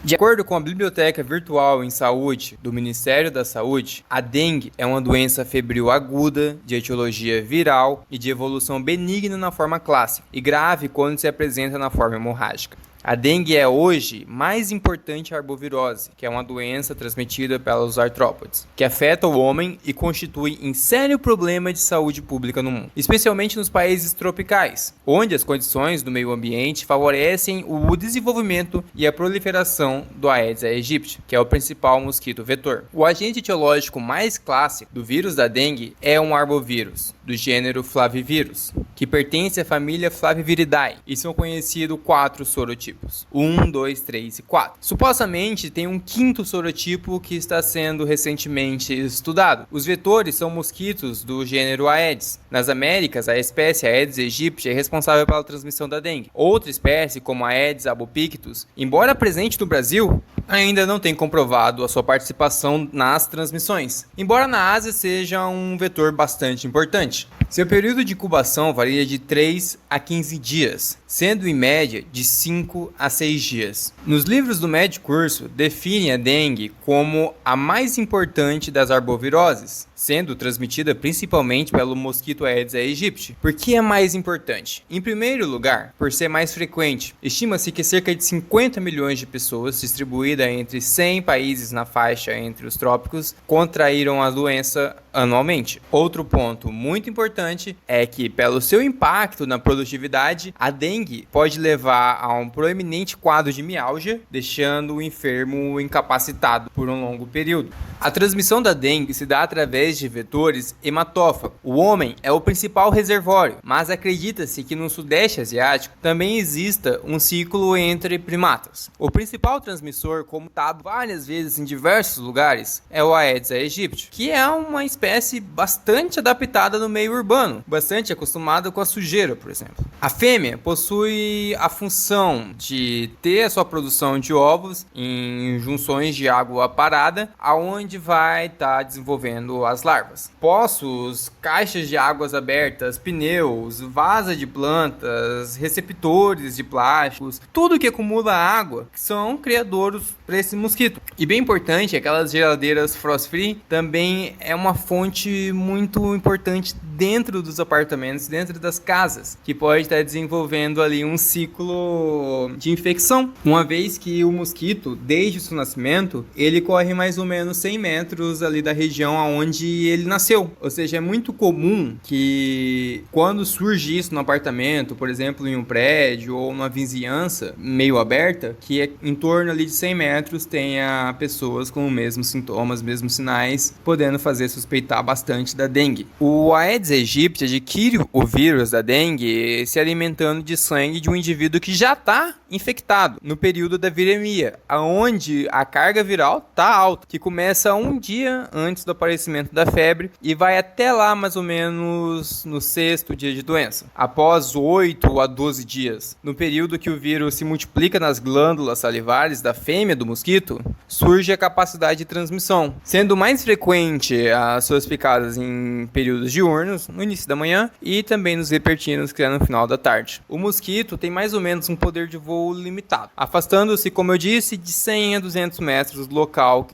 De acordo com a Biblioteca Virtual em Saúde do Ministério da Saúde, a dengue é uma doença febril aguda, de etiologia viral e de evolução benigna na forma clássica, e grave quando se apresenta na forma hemorrágica. A dengue é hoje mais importante a arbovirose, que é uma doença transmitida pelos artrópodes, que afeta o homem e constitui um sério problema de saúde pública no mundo, especialmente nos países tropicais, onde as condições do meio ambiente favorecem o desenvolvimento e a proliferação do Aedes aegypti, que é o principal mosquito vetor. O agente etiológico mais clássico do vírus da dengue é um arbovírus, do gênero Flavivirus, que pertence à família Flaviviridae, e são conhecidos 4 sorotipos. 1, 2, 3 e 4. Supostamente tem um 5º sorotipo que está sendo recentemente estudado. Os vetores são mosquitos do gênero Aedes. Nas Américas, a espécie Aedes aegypti é responsável pela transmissão da dengue. Outra espécie, como Aedes albopictus, embora presente no Brasil, ainda não tem comprovado a sua participação nas transmissões, embora na Ásia seja um vetor bastante importante. Seu período de incubação varia de 3 a 15 dias, sendo em média de 5 a 6 dias. Nos livros do médio curso, definem a dengue como a mais importante das arboviroses, sendo transmitida principalmente pelo mosquito Aedes aegypti. Por que é mais importante? Em primeiro lugar, por ser mais frequente. Estima-se que cerca de 50 milhões de pessoas, distribuídas entre 100 países na faixa entre os trópicos, contraíram a doença anualmente. Outro ponto muito importante é que, pelo seu impacto na produtividade, a dengue pode levar a um proeminente quadro de mialgia, deixando o enfermo incapacitado por um longo período. A transmissão da dengue se dá através de vetores hematófagos. O homem é o principal reservatório, mas acredita-se que no Sudeste Asiático também exista um ciclo entre primatas. O principal transmissor, como dado várias vezes em diversos lugares, é o Aedes aegypti, que é uma espécie bastante adaptada no meio urbano, bastante acostumada com a sujeira, por exemplo. A fêmea possui a função de ter a sua produção de ovos em junções de água parada, aonde vai estar desenvolvendo as larvas. Poços, caixas de águas abertas, pneus, vasa de plantas, receptores de plásticos, tudo que acumula água são criadouros para esse mosquito. E bem importante, aquelas geladeiras frost free também é uma fonte muito importante dentro dos apartamentos, dentro das casas, que pode estar desenvolvendo ali um ciclo de infecção, uma vez que o mosquito, desde o seu nascimento, ele corre mais ou menos 100 metros ali da região onde ele nasceu. Ou seja, é muito comum que quando surge isso no apartamento, por exemplo, em um prédio ou numa vizinhança meio aberta, que é em torno ali de 100 metros tenha pessoas com os mesmos sintomas, mesmos sinais, podendo fazer suspeitar bastante da dengue. O Aedes aegypti adquire o vírus da dengue se alimentando de sangue de um indivíduo que já está infectado no período da viremia, onde a carga viral está alta, que começa um dia antes do aparecimento da febre e vai até lá mais ou menos no 6º dia de doença, após 8 a 12 dias. No período que o vírus se multiplica nas glândulas salivares da fêmea do mosquito, surge a capacidade de transmissão, sendo mais frequente as suas picadas em períodos diurnos, no início da manhã, e também nos vespertinos, que é no final da tarde. O mosquito tem mais ou menos um poder de voo limitado, afastando-se, como eu disse, de 100 a 200 metros do local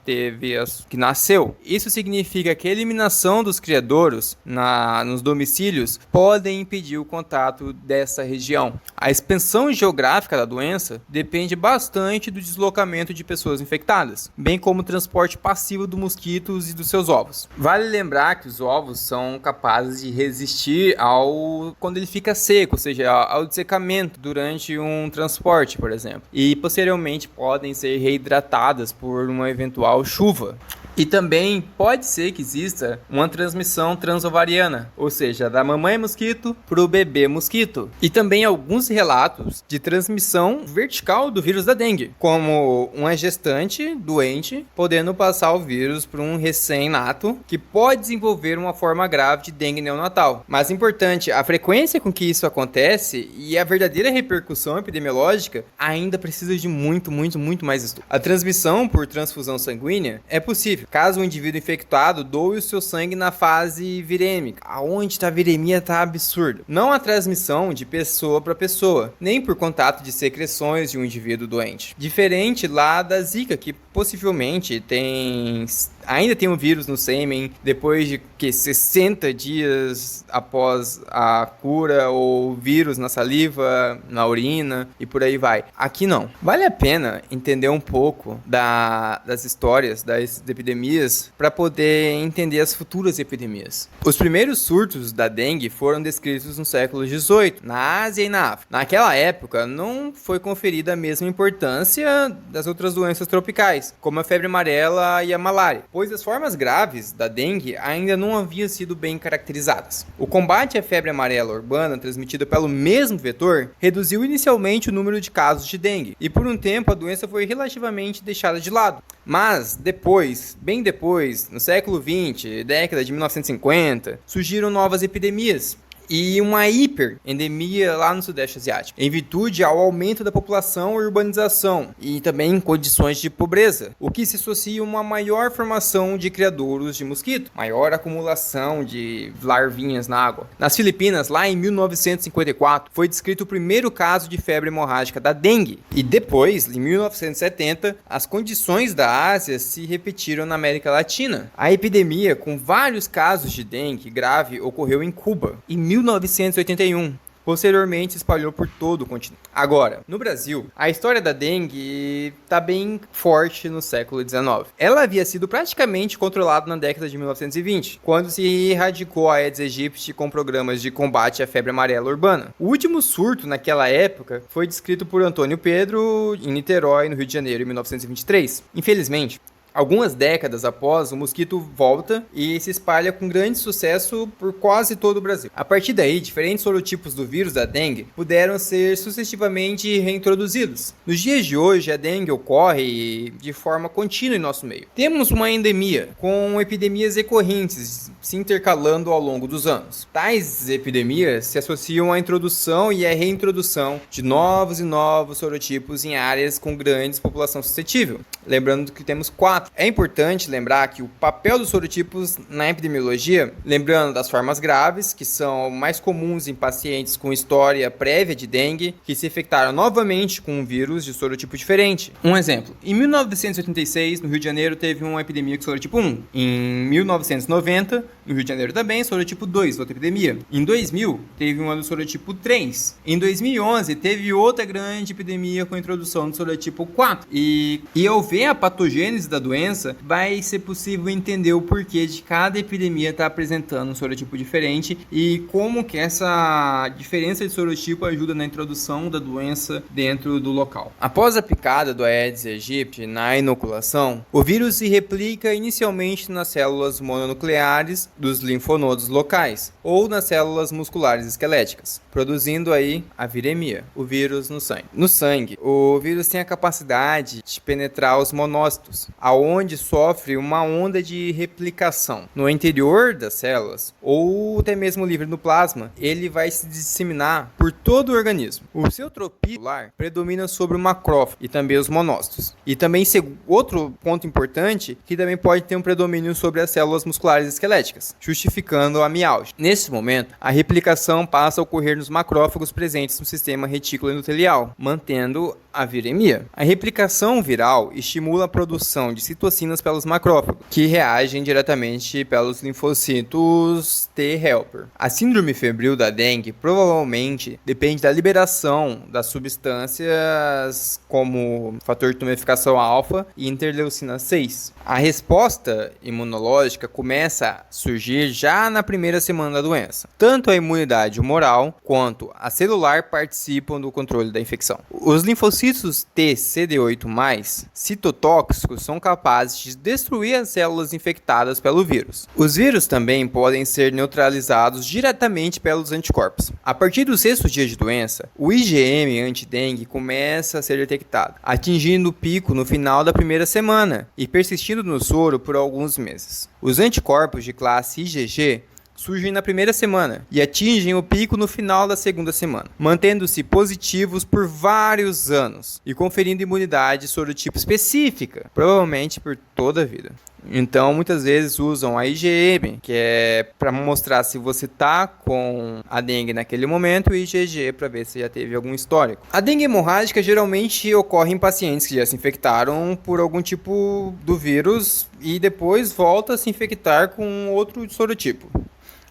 que nasceu. Isso significa que a eliminação dos criadouros nos domicílios podem impedir o contato dessa região. A expansão geográfica da doença depende bastante do deslocamento de pessoas infectadas, bem como o transporte passivo dos mosquitos e dos seus ovos. Vale lembrar que os ovos são capazes de resistir quando ele fica seco, ou seja, ao dessecamento durante um transporte, por exemplo, e posteriormente podem ser reidratadas por uma eventual chuva. E também pode ser que exista uma transmissão transovariana, ou seja, da mamãe mosquito para o bebê mosquito. E também alguns relatos de transmissão vertical do vírus da dengue, como uma gestante doente podendo passar o vírus para um recém-nato que pode desenvolver uma forma grave de dengue neonatal. Mas importante, a frequência com que isso acontece e a verdadeira repercussão epidemiológica ainda precisa de muito mais estudo. A transmissão por transfusão sanguínea é possível, possível, caso o indivíduo infectado doe o seu sangue na fase virêmica. Aonde tá a viremia tá absurdo. Não a transmissão de pessoa para pessoa, nem por contato de secreções de um indivíduo doente. Diferente lá da Zika, que possivelmente ainda tem um vírus no sêmen depois de 60 dias após a cura, ou vírus na saliva, na urina e por aí vai. Aqui não. Vale a pena entender um pouco das histórias das epidemias para poder entender as futuras epidemias. Os primeiros surtos da dengue foram descritos no século XVIII, na Ásia e na África. Naquela época não foi conferida a mesma importância das outras doenças tropicais, como a febre amarela e a malária, pois as formas graves da dengue ainda não haviam sido bem caracterizadas. O combate à febre amarela urbana, transmitida pelo mesmo vetor, reduziu inicialmente o número de casos de dengue, e por um tempo a doença foi relativamente deixada de lado. Mas depois, bem depois, no século XX, década de 1950, surgiram novas epidemias e uma hiperendemia lá no Sudeste Asiático, em virtude ao aumento da população e urbanização, e também condições de pobreza, o que se associa a uma maior formação de criadouros de mosquito, maior acumulação de larvinhas na água. Nas Filipinas, lá em 1954, foi descrito o primeiro caso de febre hemorrágica da dengue, e depois, em 1970, as condições da Ásia se repetiram na América Latina. A epidemia, com vários casos de dengue grave, ocorreu em Cuba, em 1981. Posteriormente se espalhou por todo o continente. Agora, no Brasil, a história da dengue está bem forte no século XIX. Ela havia sido praticamente controlada na década de 1920, quando se erradicou a Aedes aegypti com programas de combate à febre amarela urbana. O último surto naquela época foi descrito por Antônio Pedro em Niterói, no Rio de Janeiro, em 1923. Infelizmente, algumas décadas após, o mosquito volta e se espalha com grande sucesso por quase todo o Brasil. A partir daí, diferentes sorotipos do vírus da dengue puderam ser sucessivamente reintroduzidos. Nos dias de hoje, a dengue ocorre de forma contínua em nosso meio. Temos uma endemia, com epidemias recorrentes se intercalando ao longo dos anos. Tais epidemias se associam à introdução e à reintrodução de novos e novos sorotipos em áreas com grande população suscetível. Lembrando que temos 4. É importante lembrar que o papel dos sorotipos na epidemiologia, lembrando das formas graves, que são mais comuns em pacientes com história prévia de dengue, que se infectaram novamente com um vírus de sorotipo diferente. Um exemplo, em 1986, no Rio de Janeiro, teve uma epidemia com sorotipo 1. Em 1990, no Rio de Janeiro também, sorotipo 2, outra epidemia. Em 2000, teve uma do sorotipo 3. Em 2011, teve outra grande epidemia com a introdução do sorotipo 4. E ao ver a patogênese da doença, vai ser possível entender o porquê de cada epidemia estar apresentando um sorotipo diferente e como que essa diferença de sorotipo ajuda na introdução da doença dentro do local. Após a picada do Aedes aegypti na inoculação, o vírus se replica inicialmente nas células mononucleares dos linfonodos locais ou nas células musculares esqueléticas, produzindo aí a viremia, o vírus no sangue. No sangue, o vírus tem a capacidade de penetrar os monócitos, aonde sofre uma onda de replicação. No interior das células, ou até mesmo livre no plasma, ele vai se disseminar por todo o organismo. O seu tropismo celular predomina sobre o macrófago e também os monócitos. E também, outro ponto importante, que também pode ter um predomínio sobre as células musculares esqueléticas, justificando a mialgia. Nesse momento, a replicação passa a ocorrer nos macrófagos presentes no sistema retículo endotelial, mantendo a viremia. A replicação viral estimula a produção de citocinas pelos macrófagos, que reagem diretamente pelos linfocitos T helper. A síndrome febril da dengue provavelmente depende da liberação das substâncias como fator de tumeficação alfa e interleucina 6. A resposta imunológica começa a surgir já na primeira semana da doença. Tanto a imunidade humoral quanto a celular participam do controle da infecção. Os linfocitos T CD8+, citotóxicos, são capazes de destruir as células infectadas pelo vírus. Os vírus também podem ser neutralizados diretamente pelos anticorpos. A partir do 6º dia de doença, o IgM antidengue começa a ser detectado, atingindo o pico no final da primeira semana e persistindo no soro por alguns meses. Os anticorpos de classe IgG surgem na primeira semana e atingem o pico no final da segunda semana, mantendo-se positivos por vários anos e conferindo imunidade sorotipo específica, provavelmente por toda a vida. Então, muitas vezes usam a IgM, que é para mostrar se você tá com a dengue naquele momento, e IgG para ver se já teve algum histórico. A dengue hemorrágica geralmente ocorre em pacientes que já se infectaram por algum tipo do vírus e depois volta a se infectar com outro sorotipo.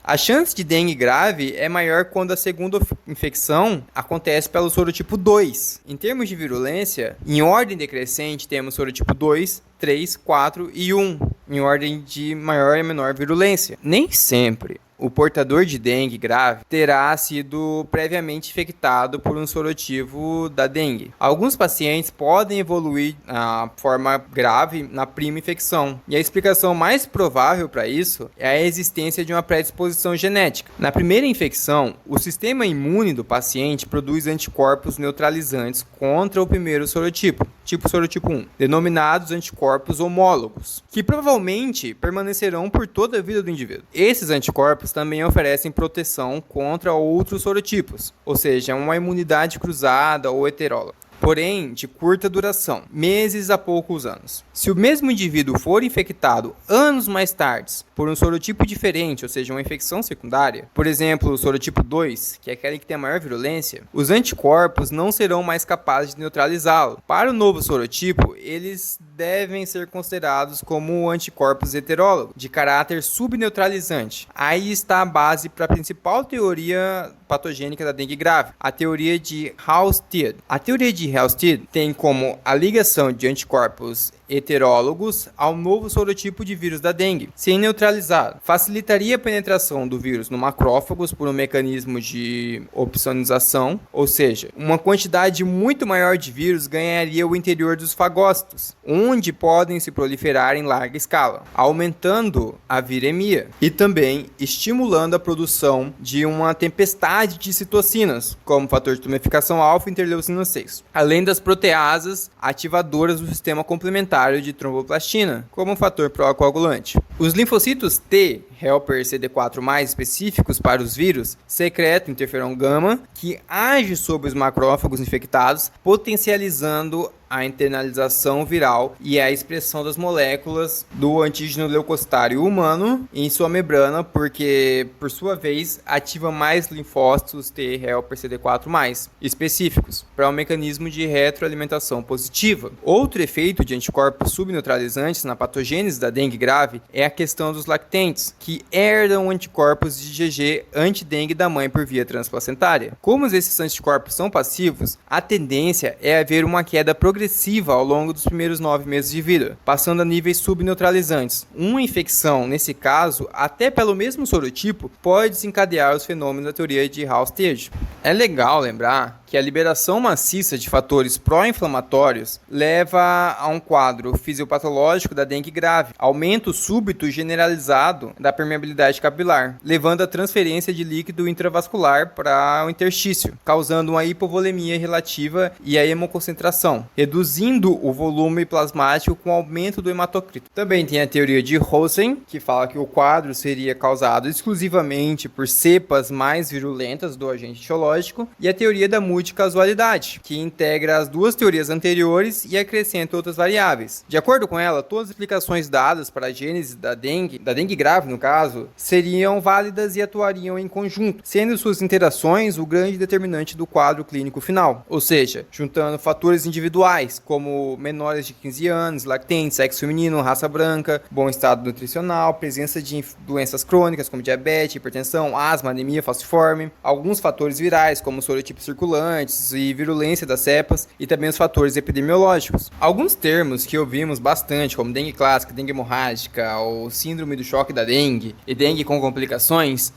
A chance de dengue grave é maior quando a segunda infecção acontece pelo sorotipo 2. Em termos de virulência, em ordem decrescente, temos sorotipo 2, 3, 4 e 1, em ordem de maior e menor virulência. Nem sempre o portador de dengue grave terá sido previamente infectado por um sorotipo da dengue. Alguns pacientes podem evoluir a forma grave na prima infecção, e a explicação mais provável para isso é a existência de uma predisposição genética. Na primeira infecção, o sistema imune do paciente produz anticorpos neutralizantes contra o primeiro sorotipo, tipo sorotipo 1, denominados anticorpos homólogos, que provavelmente permanecerão por toda a vida do indivíduo. Esses anticorpos também oferecem proteção contra outros sorotipos, ou seja, uma imunidade cruzada ou heteróloga, porém de curta duração, meses a poucos anos. Se o mesmo indivíduo for infectado anos mais tarde por um sorotipo diferente, ou seja, uma infecção secundária, por exemplo, o sorotipo 2, que é aquele que tem a maior virulência, os anticorpos não serão mais capazes de neutralizá-lo. Para o novo sorotipo, eles devem ser considerados como anticorpos heterólogos, de caráter subneutralizante. Aí está a base para a principal teoria patogênica da dengue grave, a teoria de Halstead. A teoria de Halstead tem como a ligação de anticorpos heterólogos ao novo sorotipo de vírus da dengue, sem neutralizado. Facilitaria a penetração do vírus no macrófagos por um mecanismo de opsonização, ou seja, uma quantidade muito maior de vírus ganharia o interior dos fagócitos, onde podem se proliferar em larga escala, aumentando a viremia e também estimulando a produção de uma tempestade de citocinas, como fator de tumeficação alfa e interleucina 6, além das proteasas ativadoras do sistema complementar de tromboplastina, como um fator procoagulante. Os linfocitos T, helper CD4+, específicos para os vírus, secretam interferon gama, que age sobre os macrófagos infectados, potencializando a internalização viral e a expressão das moléculas do antígeno leucocitário humano em sua membrana, porque, por sua vez, ativa mais linfócitos T helper CD4+, específicos, para um mecanismo de retroalimentação positiva. Outro efeito de anticorpos subneutralizantes na patogênese da dengue grave é a questão dos lactentes, que herdam anticorpos de IgG anti-dengue da mãe por via transplacentária. Como esses anticorpos são passivos, a tendência é haver uma queda progressiva ao longo dos primeiros 9 meses de vida, passando a níveis subneutralizantes. Uma infecção, nesse caso, até pelo mesmo sorotipo, pode desencadear os fenômenos da teoria de Halstead. É legal lembrar que a liberação maciça de fatores pró-inflamatórios leva a um quadro fisiopatológico da dengue grave, aumento súbito generalizado da permeabilidade capilar, levando à transferência de líquido intravascular para o interstício, causando uma hipovolemia relativa e a hemoconcentração, reduzindo o volume plasmático com o aumento do hematocrito. Também tem a teoria de Rosen, que fala que o quadro seria causado exclusivamente por cepas mais virulentas do agente etiológico, e a teoria da multicasualidade, que integra as duas teorias anteriores e acrescenta outras variáveis. De acordo com ela, todas as explicações dadas para a gênese da dengue grave no caso, seriam válidas e atuariam em conjunto, sendo suas interações o grande determinante do quadro clínico final, ou seja, juntando fatores individuais, como menores de 15 anos, lactentes, sexo feminino, raça branca, bom estado nutricional, presença de doenças crônicas como diabetes, hipertensão, asma, anemia falciforme, alguns fatores virais como sorotipos circulantes e virulência das cepas, e também os fatores epidemiológicos. Alguns termos que ouvimos bastante, como dengue clássica, dengue hemorrágica, ou síndrome do choque da dengue e dengue com complicações,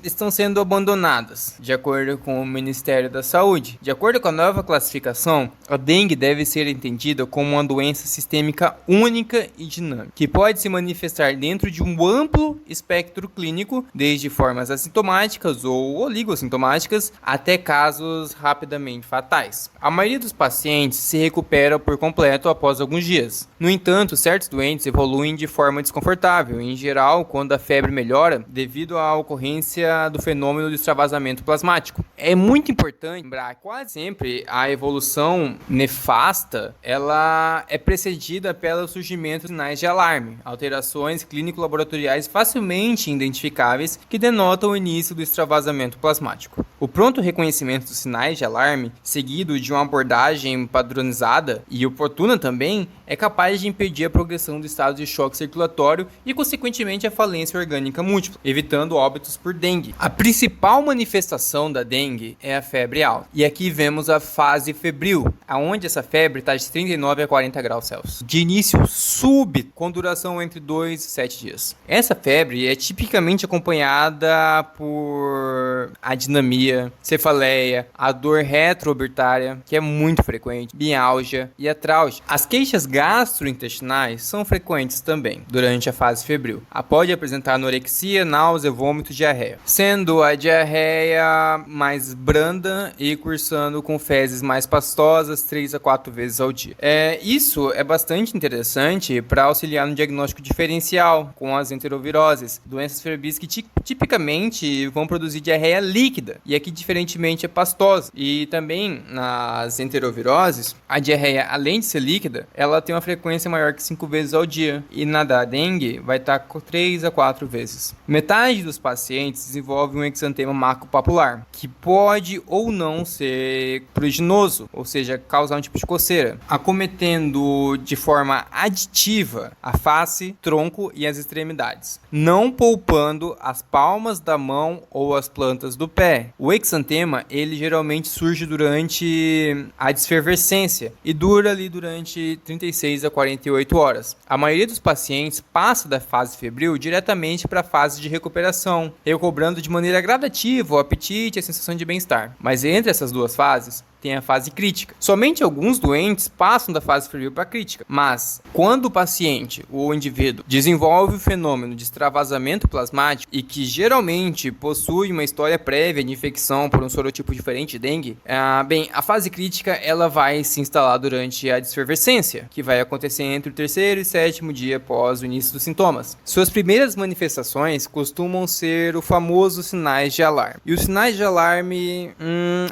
estão sendo abandonadas, de acordo com o Ministério da Saúde. De acordo com a nova classificação, a dengue deve ser entendida como uma doença sistêmica única e dinâmica, que pode se manifestar dentro de um amplo espectro clínico, desde formas assintomáticas ou oligossintomáticas até casos rapidamente fatais. A maioria dos pacientes se recupera por completo após alguns dias. No entanto, certos doentes evoluem de forma desconfortável, em geral quando a febre melhora devido à ocorrência do fenômeno de extravasamento plasmático. É muito importante lembrar que quase sempre a evolução nefasta ela é precedida pelo surgimento de sinais de alarme, alterações clínico-laboratoriais facilmente identificáveis que denotam o início do extravasamento plasmático. O pronto reconhecimento dos sinais de alarme, seguido de uma abordagem padronizada e oportuna também, é capaz de impedir a progressão do estado de choque circulatório e, consequentemente, a falência orgânica múltipla, evitando óbitos por dengue. A principal manifestação da dengue é a febre alta. E aqui vemos a fase febril, onde essa febre está de 39 a 40 graus Celsius. De início súbito, com duração entre 2 e 7 dias. Essa febre é tipicamente acompanhada por adinamia, cefaleia, a dor retroorbitária, que é muito frequente, mialgia e atralgia. As queixas gastrointestinais são frequentes também durante a fase febril. Pode apresentar anorexia, náusea, vômito e diarreia, sendo a diarreia mais branda e cursando com fezes mais pastosas 3 a 4 vezes ao dia. Isso é bastante interessante para auxiliar no diagnóstico diferencial com as enteroviroses, doenças febris que tipicamente vão produzir diarreia líquida, e aqui diferentemente é pastosa. E também nas enteroviroses, a diarreia, além de ser líquida, ela tem uma frequência maior que 5 vezes ao dia, e na da dengue vai estar com 3 a 4 vezes. Metade dos pacientes desenvolve um exantema maculopapular, que pode ou não ser pruriginoso, ou seja, causar um tipo de coceira, acometendo de forma aditiva a face, tronco e as extremidades, não poupando as palmas da mão ou as plantas do pé. O exantema, ele geralmente surge durante a desfervescência e dura ali durante 36 a 48 horas. A maioria dos pacientes passa da fase febril diretamente para a fase de recuperação, recobrando de maneira gradativa o apetite e a sensação de bem-estar. Mas entre essas duas fases, tem a fase crítica. Somente alguns doentes passam da fase febril para a crítica, mas quando o paciente, ou o indivíduo, desenvolve o fenômeno de extravasamento plasmático e que geralmente possui uma história prévia de infecção por um sorotipo diferente de dengue, a fase crítica ela vai se instalar durante a desfervescência, que vai acontecer entre o terceiro e sétimo dia após o início dos sintomas. Suas primeiras manifestações costumam ser o famoso sinais de alarme. E os sinais de alarme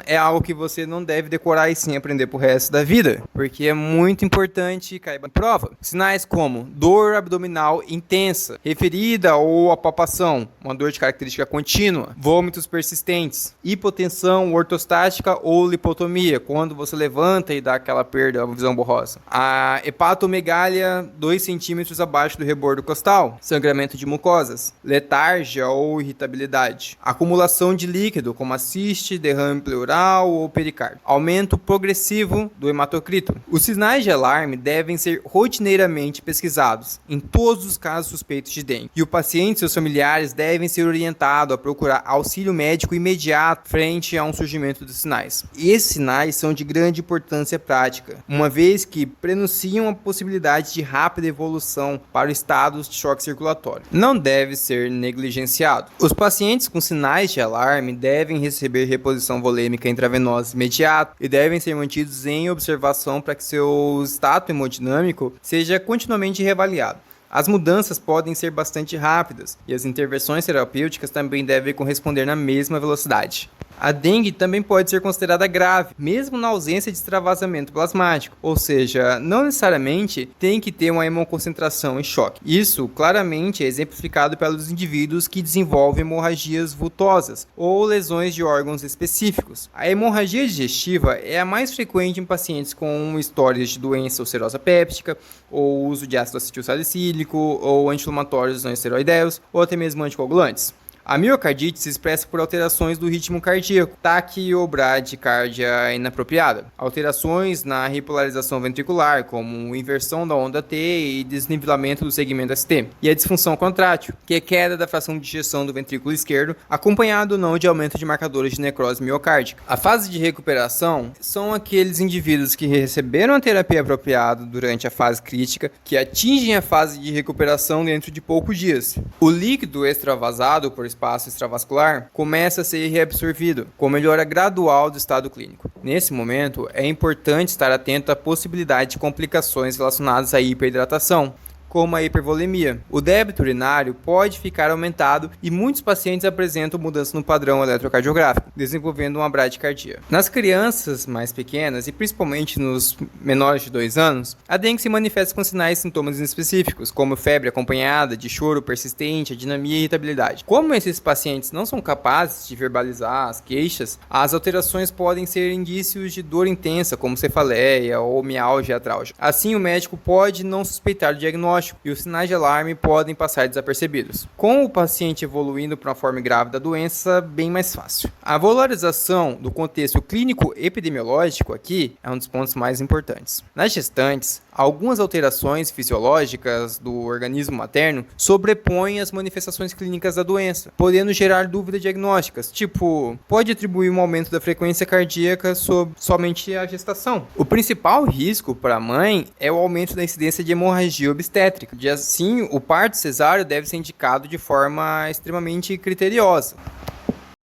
é algo que você não deve decorar e sim aprender pro resto da vida, porque é muito importante cair em prova. Sinais como dor abdominal intensa, referida ou a palpação, uma dor de característica contínua, vômitos persistentes, hipotensão ortostática ou lipotomia, quando você levanta e dá aquela perda, a visão borrosa. A hepatomegalia 2 centímetros abaixo do rebordo costal, sangramento de mucosas, letargia ou irritabilidade, acumulação de líquido como a ciste, derrame pleural ou pericárdio, aumento progressivo do hematocrito. Os sinais de alarme devem ser rotineiramente pesquisados em todos os casos suspeitos de dengue, e o paciente e seus familiares devem ser orientados a procurar auxílio médico imediato frente a um surgimento dos sinais. E esses sinais são de grande importância prática, uma vez que prenunciam a possibilidade de rápida evolução para o estado de choque circulatório. Não deve ser negligenciado. Os pacientes com sinais de alarme devem receber reposição volêmica intravenosa imediata e devem ser mantidos em observação para que seu status hemodinâmico seja continuamente reavaliado. As mudanças podem ser bastante rápidas e as intervenções terapêuticas também devem corresponder na mesma velocidade. A dengue também pode ser considerada grave, mesmo na ausência de extravasamento plasmático, ou seja, não necessariamente tem que ter uma hemoconcentração em choque. Isso claramente é exemplificado pelos indivíduos que desenvolvem hemorragias vultosas ou lesões de órgãos específicos. A hemorragia digestiva é a mais frequente em pacientes com histórias de doença ulcerosa péptica, ou uso de ácido acetilsalicílico, ou anti-inflamatórios não esteroideios, ou até mesmo anticoagulantes. A miocardite se expressa por alterações do ritmo cardíaco, taque ou bradicardia inapropriada, alterações na repolarização ventricular, como inversão da onda T e desnivelamento do segmento ST, e a disfunção contrátil, que é queda da fração de ejeção do ventrículo esquerdo, acompanhado ou não de aumento de marcadores de necrose miocárdica. A fase de recuperação são aqueles indivíduos que receberam a terapia apropriada durante a fase crítica, que atingem a fase de recuperação dentro de poucos dias. O líquido extravasado por espaço extravascular começa a ser reabsorvido, com melhora gradual do estado clínico. Nesse momento, é importante estar atento à possibilidade de complicações relacionadas à hiperidratação, como a hipervolemia. O débito urinário pode ficar aumentado e muitos pacientes apresentam mudança no padrão eletrocardiográfico, desenvolvendo uma bradicardia. Nas crianças mais pequenas e principalmente nos menores de 2 anos, a dengue se manifesta com sinais e sintomas específicos, como febre acompanhada de choro persistente, adinamia e irritabilidade. Como esses pacientes não são capazes de verbalizar as queixas, as alterações podem ser indícios de dor intensa, como cefaleia ou mialgia e atralgia. Assim, o médico pode não suspeitar do diagnóstico e os sinais de alarme podem passar desapercebidos. Com o paciente evoluindo para uma forma grave da doença, bem mais fácil. A valorização do contexto clínico-epidemiológico aqui é um dos pontos mais importantes. Nas gestantes, algumas alterações fisiológicas do organismo materno sobrepõem as manifestações clínicas da doença, podendo gerar dúvidas diagnósticas, tipo, pode atribuir um aumento da frequência cardíaca somente à gestação. O principal risco para a mãe é o aumento da incidência de hemorragia obstétrica. E assim, o parto cesáreo deve ser indicado de forma extremamente criteriosa.